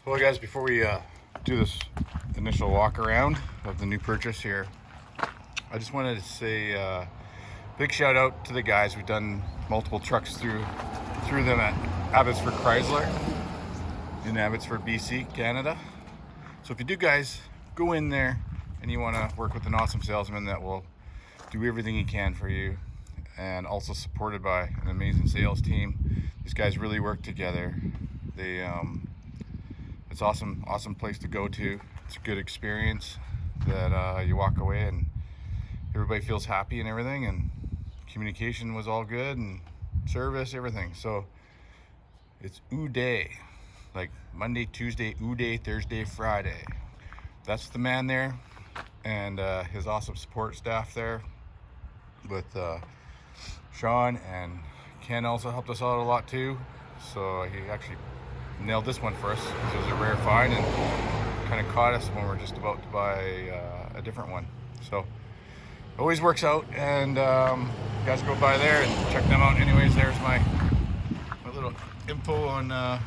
Well, guys, before we do this initial walk around of the new purchase here, I just wanted to say big shout out to the guys. We've done multiple trucks through them at Abbotsford Chrysler in Abbotsford, BC, Canada. So if you do, guys, go in there and you want to work with an awesome salesman that will do everything he can for you, and also supported by an amazing sales team. These guys really work together. It's awesome place to go to. It's a good experience that you walk away and everybody feels happy and everything, and communication was all good, and service, everything. So it's OO day, like Monday, Tuesday, OO day, Thursday, Friday. That's the man there, and his awesome support staff there with Sean, and Ken also helped us out a lot too. So he actually nailed this one for us because it was a rare find and kind of caught us when we're just about to buy a different one. So it always works out, and you guys go by there and check them out. Anyways, there's my little info on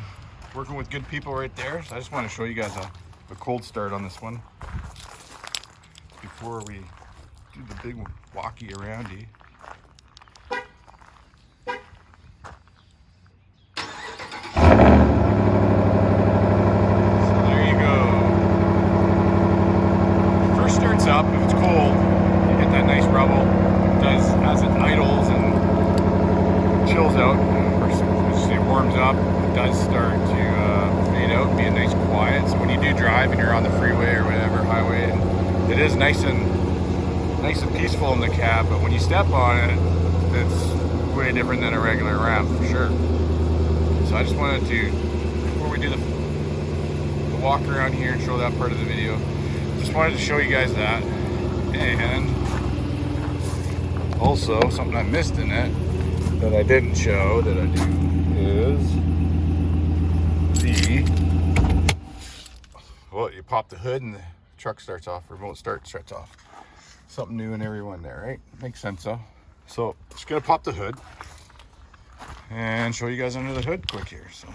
working with good people right there. So I just want to show you guys a cold start on this one before we do the big walkie aroundy. Up if it's cold, you get that nice rubble. It does as it idles and chills out, as it warms up, it does start to fade out and be a nice quiet. So when you do drive and you're on the freeway or whatever, highway, and it is nice and peaceful in the cab, but when you step on it, it's way different than a regular Ram for sure. So I just wanted to, before we do the walk around here and show that part of the video, just wanted to show you guys that. And also something I missed in it that I didn't show that I do is well, you pop the hood and the truck starts off, remote start shuts off. Something new in every one there, right? Makes sense though. So just gonna pop the hood and show you guys under the hood quick here. So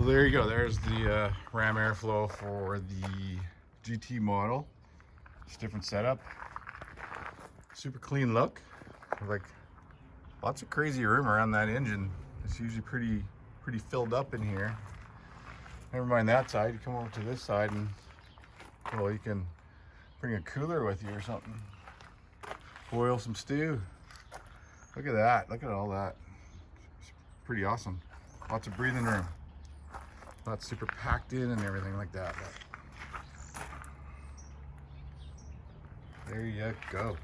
there you go. There's the Ram airflow for the GT model. It's a different setup. Super clean look. Like lots of crazy room around that engine. It's usually pretty filled up in here. Never mind that side. You come over to this side and well, you can bring a cooler with you or something. Boil some stew. Look at that. Look at all that. It's pretty awesome. Lots of breathing room. Not super packed in and everything like that. But there you go.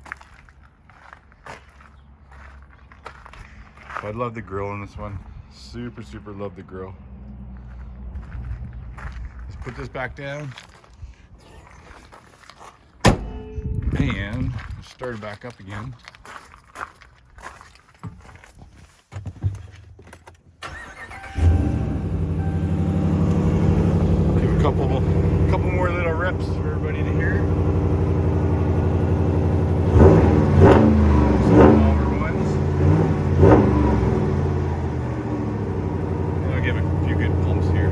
I love the grill in this one. Super love the grill. Let's put this back down. And start it back up again. Couple more little reps for everybody to hear. Some longer ones. And I'll give a few good pumps here.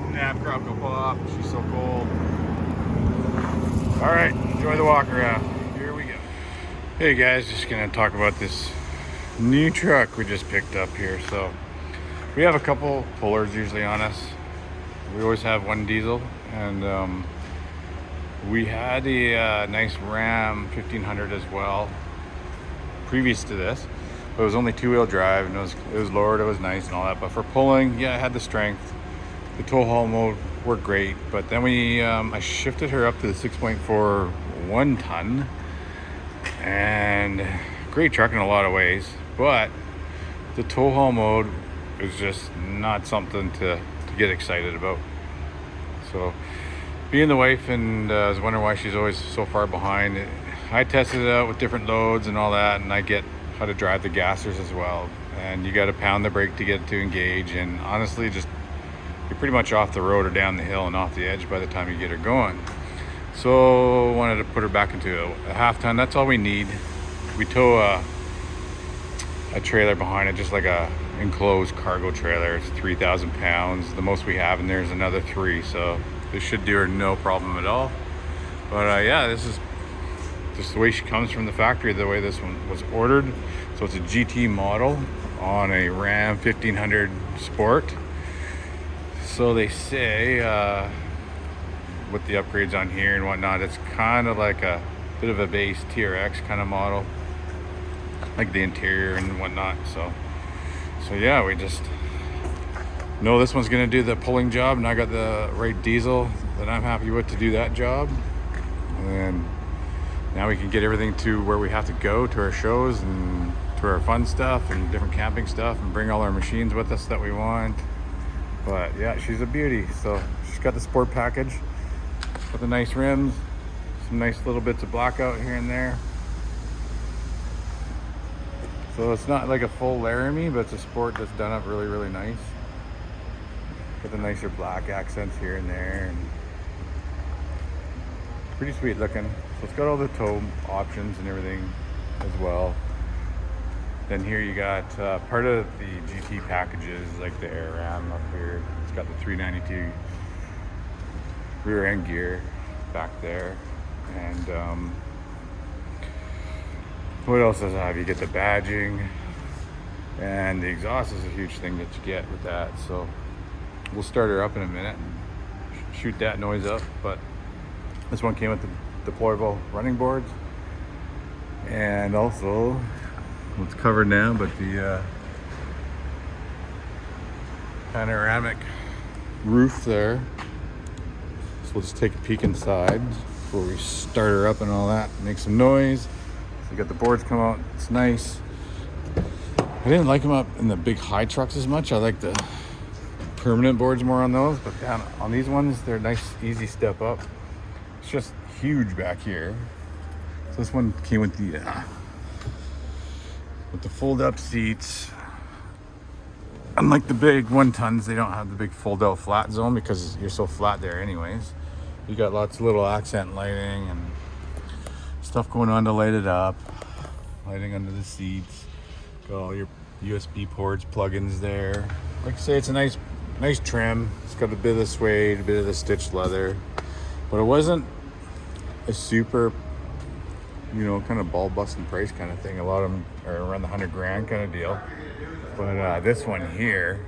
Snap, crackle, pop. She's so cold. All right, enjoy the walk around. Here we go. Hey guys, just gonna talk about this new truck we just picked up here. So we have a couple pullers usually on us. We always have one diesel, and we had a nice Ram 1500 as well previous to this, but it was only two-wheel drive, and it was lowered, it was nice and all that, but for pulling, yeah, it had the strength. The tow haul mode worked great, but then I shifted her up to the 6.4 1-ton, and great truck in a lot of ways, but the tow haul mode is just not something to get excited about. So being the wife, and I was wondering why she's always so far behind, I tested it out with different loads and all that, and I get how to drive the gassers as well, and you got to pound the brake to get it to engage, and honestly just you're pretty much off the road or down the hill and off the edge by the time you get her going. So wanted to put her back into a half ton. That's all we need. We tow a trailer behind it, just like a enclosed cargo trailer. It's 3,000 pounds. The most we have in there is another 3, so this should do her no problem at all. But yeah, this is just the way she comes from the factory, the way this one was ordered. So it's a GT model on a Ram 1500 Sport. So they say with the upgrades on here and whatnot, it's kind of like a bit of a base TRX kind of model, like the interior and whatnot. So yeah, we just know this one's gonna do the pulling job, and I got the right diesel that I'm happy with to do that job. And now we can get everything to where we have to go, to our shows and to our fun stuff and different camping stuff, and bring all our machines with us that we want. But yeah, she's a beauty. So she's got the sport package with the nice rims, some nice little bits of blackout here and there. So it's not like a full Laramie, but it's a Sport that's done up really, really nice. Got the nicer black accents here and there, and pretty sweet looking. So it's got all the tow options and everything as well. Then here you got part of the GT packages, like the Air Ram up here. It's got the 392 rear end gear back there. And what else does it have? You get the badging, and the exhaust is a huge thing that you get with that. So we'll start her up in a minute and shoot that noise up. But this one came with the deployable running boards, and also, well, it's covered now, but the panoramic roof there. So we'll just take a peek inside before we start her up and all that, make some noise. So you got the boards come out, it's nice. I didn't like them up in the big high trucks as much. I like the permanent boards more on those, but down on these ones, they're nice, easy step up. It's just huge back here. So this one came with the fold-up seats. Unlike the big 1-tons, they don't have the big fold-out flat zone because you're so flat there anyways. You got lots of little accent lighting and stuff going on to light it up. Lighting under the seats. Got all your USB ports, plugins there. Like I say, it's a nice trim. It's got a bit of the suede, a bit of the stitched leather. But it wasn't a super, kind of ball busting price kind of thing. A lot of them are around the $100,000 kind of deal. But this one here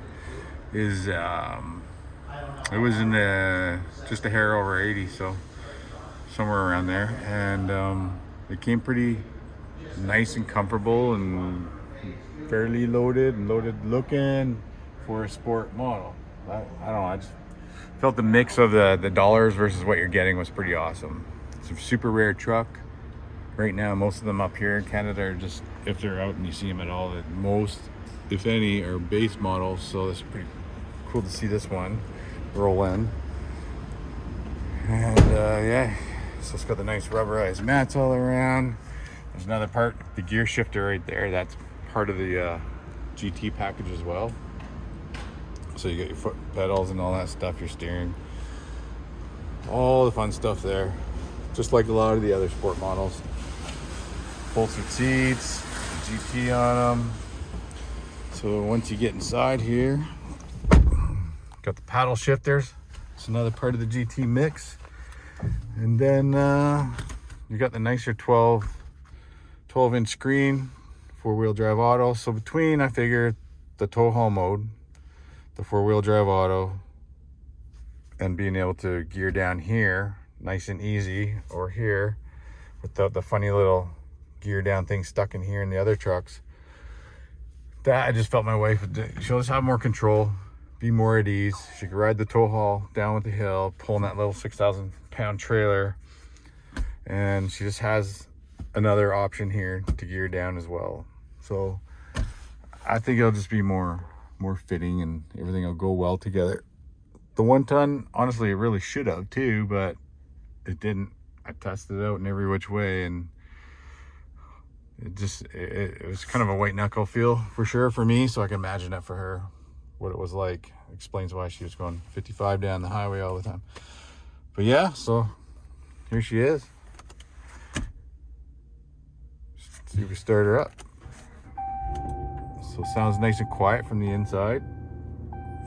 is, it was in the, just a hair over 80, so somewhere around there. And it came pretty nice and comfortable and fairly loaded looking for a sport model. I don't know, I just felt the mix of the dollars versus what you're getting was pretty awesome. It's a super rare truck. Right now, most of them up here in Canada are just, if they're out and you see them at all, that most, if any, are base models. So it's pretty cool to see this one roll in. And yeah, so it's got the nice rubberized mats all around. There's another part, the gear shifter right there. That's part of the GT package as well. So you got your foot pedals and all that stuff, your steering, all the fun stuff there. Just like a lot of the other sport models. Bolstered seats, GT on them. So once you get inside here, got the paddle shifters. It's another part of the GT mix. And then you got the nicer 12-inch screen, 4-wheel drive auto. So between, I figure, the tow haul mode, the 4-wheel drive auto, and being able to gear down here nice and easy, or here without the funny little gear down thing stuck in here in the other trucks, that I just felt my wife, she'll just have more control, be more at ease. She could ride the tow haul down with the hill, pulling that little 6,000-pound trailer, and she just has another option here to gear down as well. So I think it'll just be more fitting, and everything will go well together. The 1-ton, honestly, it really should have too, but it didn't. I tested it out in every which way, and it was kind of a white knuckle feel for sure for me. So I can imagine it for her, what it was like. Explains why she was going 55 down the highway all the time. But yeah, so Here she is. See if we start her up. So it sounds nice and quiet from the inside.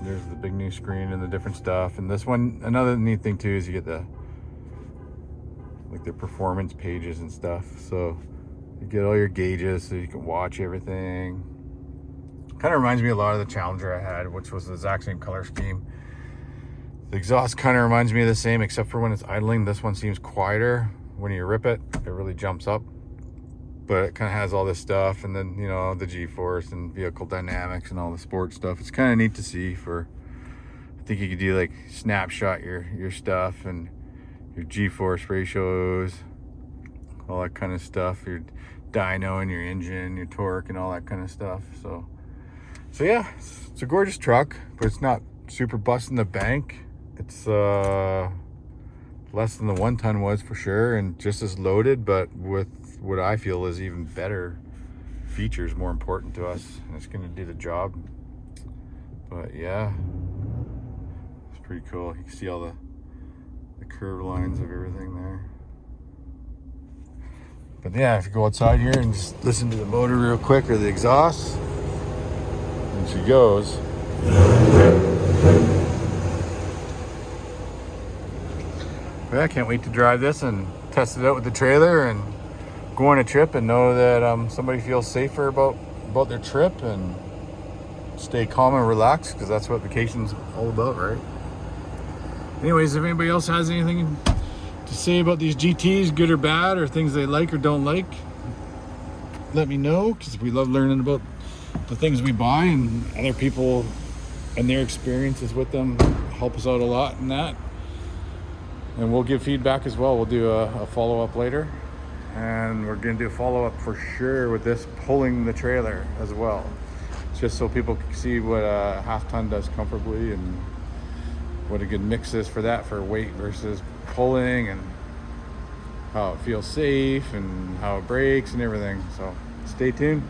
There's the big new screen and the different stuff. And this one, another neat thing too, is you get the performance pages and stuff. So you get all your gauges so you can watch everything. Kind of reminds me a lot of the Challenger I had, which was the exact same color scheme. The exhaust kind of reminds me of the same, except for when it's idling. This one seems quieter. When you rip it, it really jumps up. But it kind of has all this stuff, and then, you know, the G-force and vehicle dynamics and all the sport stuff. It's kind of neat to see. For I think you could do like snapshot your stuff and your G-force ratios, all that kind of stuff, your dyno and your engine, your torque and all that kind of stuff. So yeah, it's a gorgeous truck, but it's not super busting the bank. It's less than the 1 ton was for sure, and just as loaded, but with what I feel is even better features, more important to us, and it's going to do the job. But yeah, it's pretty cool. You can see all the curve lines of everything there. But yeah, if you go outside here and just listen to the motor real quick, or the exhaust, and she goes. But I can't wait to drive this and test it out with the trailer and go on a trip and know that somebody feels safer about their trip and stay calm and relaxed, because that's what vacation's all about, right? Anyways, if anybody else has anything to say about these GTs, good or bad, or things they like or don't like, let me know, because we love learning about the things we buy, and other people and their experiences with them help us out a lot in that. And we'll give feedback as well. We'll do a follow-up later, and we're going to do a follow-up for sure with this pulling the trailer as well, just so people can see what a half-ton does comfortably and what a good mix is for that, for weight versus pulling, and how it feels safe and how it brakes and everything. So stay tuned.